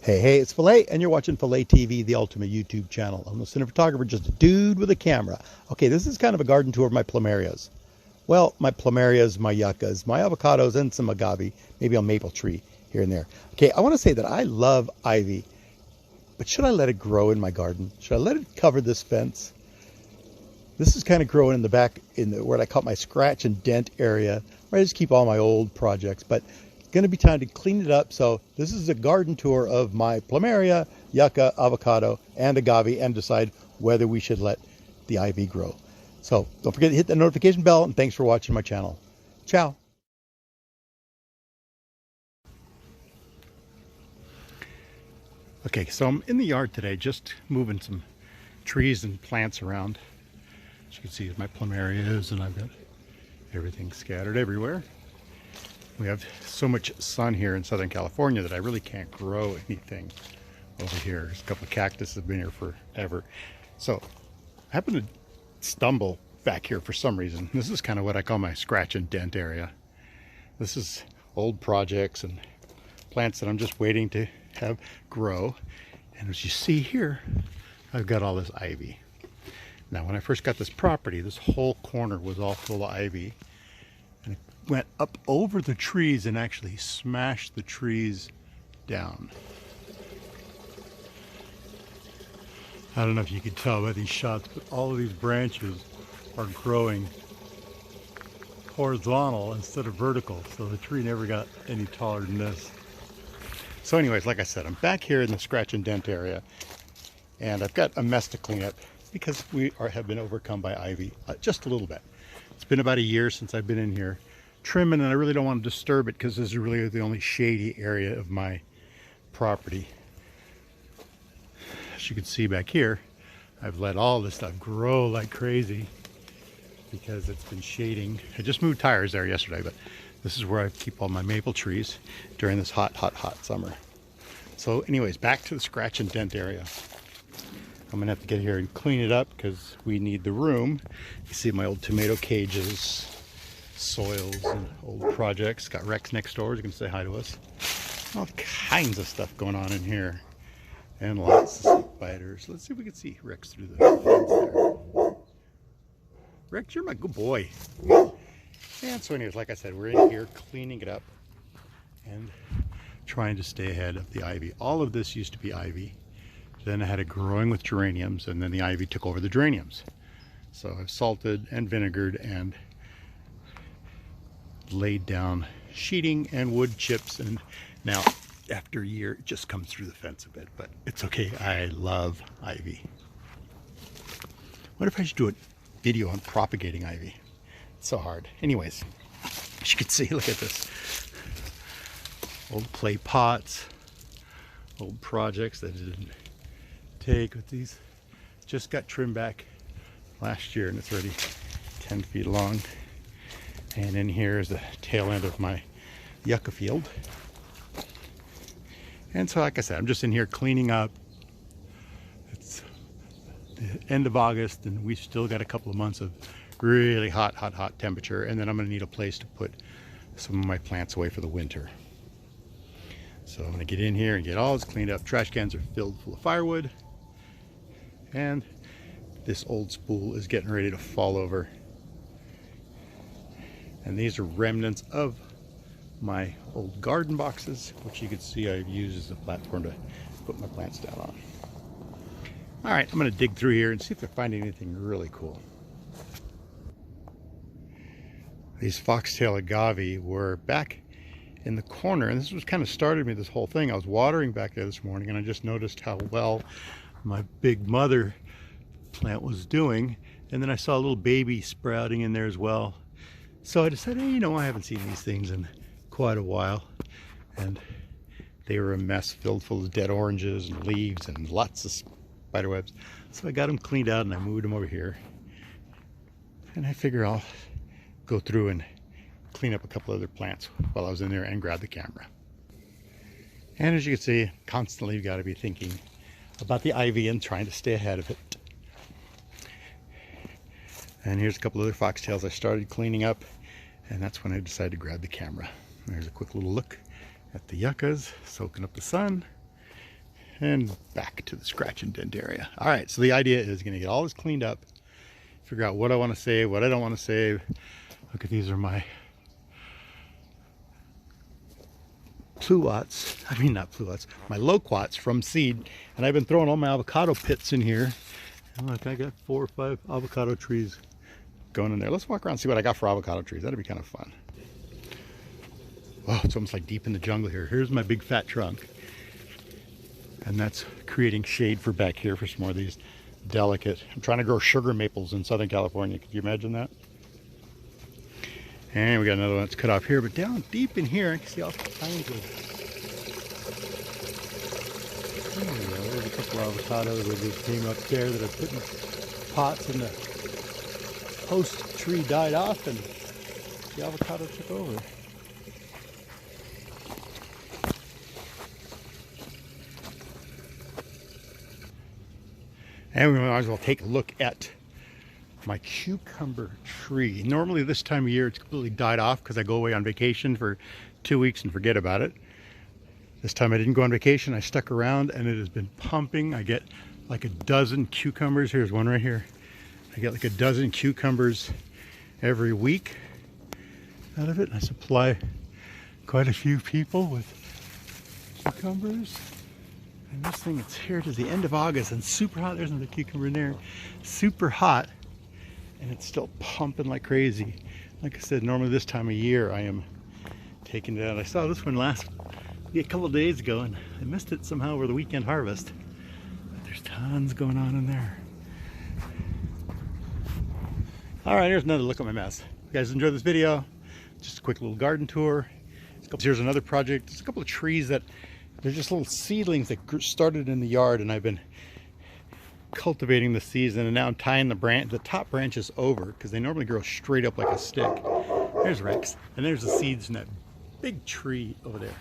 Hey, it's Philat, and you're watching Philat TV, the ultimate YouTube channel. I'm a cinematographer, just a dude with a camera. Okay, this is kind of a garden tour of my Plumerias. Well, my Plumerias, my Yuccas, my avocados, and some agave, maybe a maple tree here and there. Okay, I want to say that I love ivy, but should I let it grow in my garden? Should I let it cover this fence? This is kind of growing in the back, where I call it my scratch and dent area, where I just keep all my old projects, but going to be time to clean it up. So this is a garden tour of my Plumeria, Yucca, avocado, and agave, and decide whether we should let the ivy grow. So don't forget to hit the notification bell, and thanks for watching my channel. Ciao. Okay, so I'm in the yard today, just moving some trees and plants around. As you can see, my Plumerias, and I've got everything scattered everywhere. We have so much sun here in Southern California that I really can't grow anything over here. There's a couple of cactus that have been here forever. So I happened to stumble back here for some reason. This is kind of what I call my scratch and dent area. This is old projects and plants that I'm just waiting to have grow. And as you see here, I've got all this ivy. Now, when I first got this property, this whole corner was all full of ivy. And it went up over the trees and actually smashed the trees down. I don't know if you can tell by these shots, but all of these branches are growing horizontal instead of vertical, so the tree never got any taller than this. So anyways, like I said, I'm back here in the scratch and dent area, and I've got a mess to clean up because we have been overcome by ivy just a little bit. It's been about a year since I've been in here trimming, and I really don't want to disturb it because this is really the only shady area of my property. As you can see back here, I've let all this stuff grow like crazy because it's been shading. I just moved tires there yesterday, but this is where I keep all my maple trees during this hot summer. So anyways, back to the scratch and dent area. I'm gonna have to get here and clean it up because we need the room. You see my old tomato cages, soils, and old projects. Got Rex next door, you can say hi to us. All kinds of stuff going on in here. And lots of spiders. Let's see if we can see Rex through the fence there. Rex, you're my good boy. And so anyways, like I said, we're in here cleaning it up and trying to stay ahead of the ivy. All of this used to be ivy. Then I had it growing with geraniums, and then the ivy took over the geraniums. So I've salted and vinegared and laid down sheeting and wood chips, and now after a year it just comes through the fence a bit, but it's okay. I love ivy. What if I should do a video on propagating ivy? It's so hard. Anyways, as you can see, look at this. Old clay pots, old projects that didn't take with these. Just got trimmed back last year and it's already 10 feet long. And in here is the tail end of my yucca field. And so like I said, I'm just in here cleaning up. It's the end of August and we've still got a couple of months of really hot temperature, and then I'm going to need a place to put some of my plants away for the winter. So I'm going to get in here and get all this cleaned up. Trash cans are filled full of firewood, and this old spool is getting ready to fall over. And these are remnants of my old garden boxes, which you can see I've used as a platform to put my plants down on. All right, I'm going to dig through here and see if I find anything really cool. These foxtail agave were back in the corner, and this was kind of started me this whole thing. I was watering back there this morning, and I just noticed how well my big mother plant was doing, and then I saw a little baby sprouting in there as well. So I decided, hey, you know, I haven't seen these things in quite a while, and they were a mess filled full of dead oranges and leaves and lots of spider webs. So I got them cleaned out and I moved them over here, and I figure I'll go through and clean up a couple other plants while I was in there and grab the camera. And as you can see, constantly you've got to be thinking about the ivy and trying to stay ahead of it. And here's a couple other foxtails I started cleaning up, and that's when I decided to grab the camera. There's a quick little look at the yuccas soaking up the sun, And back to the scratch and dent area. All right, so the idea is going to get all this cleaned up, figure out what I want to save, what I don't want to save. Look at these are my my loquats from seed, and I've been throwing all my avocado pits in here. And look, I got 4 or 5 avocado trees going in there. Let's walk around and see what I got for avocado trees. That'd be kind of fun. Wow, it's almost like deep in the jungle here. Here's my big fat trunk, and that's creating shade for back here for some more of these delicate. I'm trying to grow sugar maples in Southern California. Could you imagine that? And we got another one that's cut off here, but down deep in here, I can see all kinds of. There we go. There's a couple of avocados that just came up there that I put in pots, and the host tree died off, and the avocado took over. And we might as well take a look at my cucumber tree. Normally this time of year it's completely died off because I go away on vacation for 2 weeks and forget about it. This time I didn't go on vacation. I stuck around and it has been pumping. I get like a dozen cucumbers. Here's one right here. I get like a dozen cucumbers every week out of it. I supply quite a few people with cucumbers. And this thing, it's here to the end of August and super hot. There's another cucumber in there. Super hot. And it's still pumping like crazy. Like I said, normally this time of year I am taking it out. I saw this one a couple of days ago and I missed it somehow over the weekend harvest. But there's tons going on in there. All right, here's another look at my mess. If you guys enjoyed this video, just a quick little garden tour. Here's another project. There's a couple of trees that they're just little seedlings that started in the yard, and I've been cultivating the seeds, and now I'm tying the top branches over because they normally grow straight up like a stick. There's Rex, and there's the seeds in that big tree over there.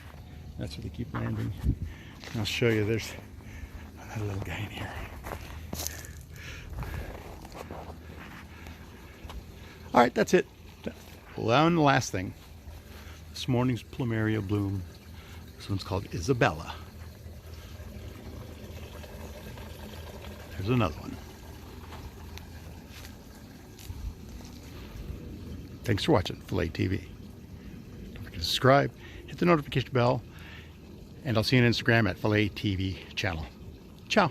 That's where they keep landing. And I'll show you. There's another little guy in here. All right, that's it. Well, and the last thing. This morning's Plumeria bloom. This one's called Isabella. There's another one. Thanks for watching PHILA. Don't forget to subscribe, hit the notification bell, and I'll see you on Instagram at PHILA channel. Ciao.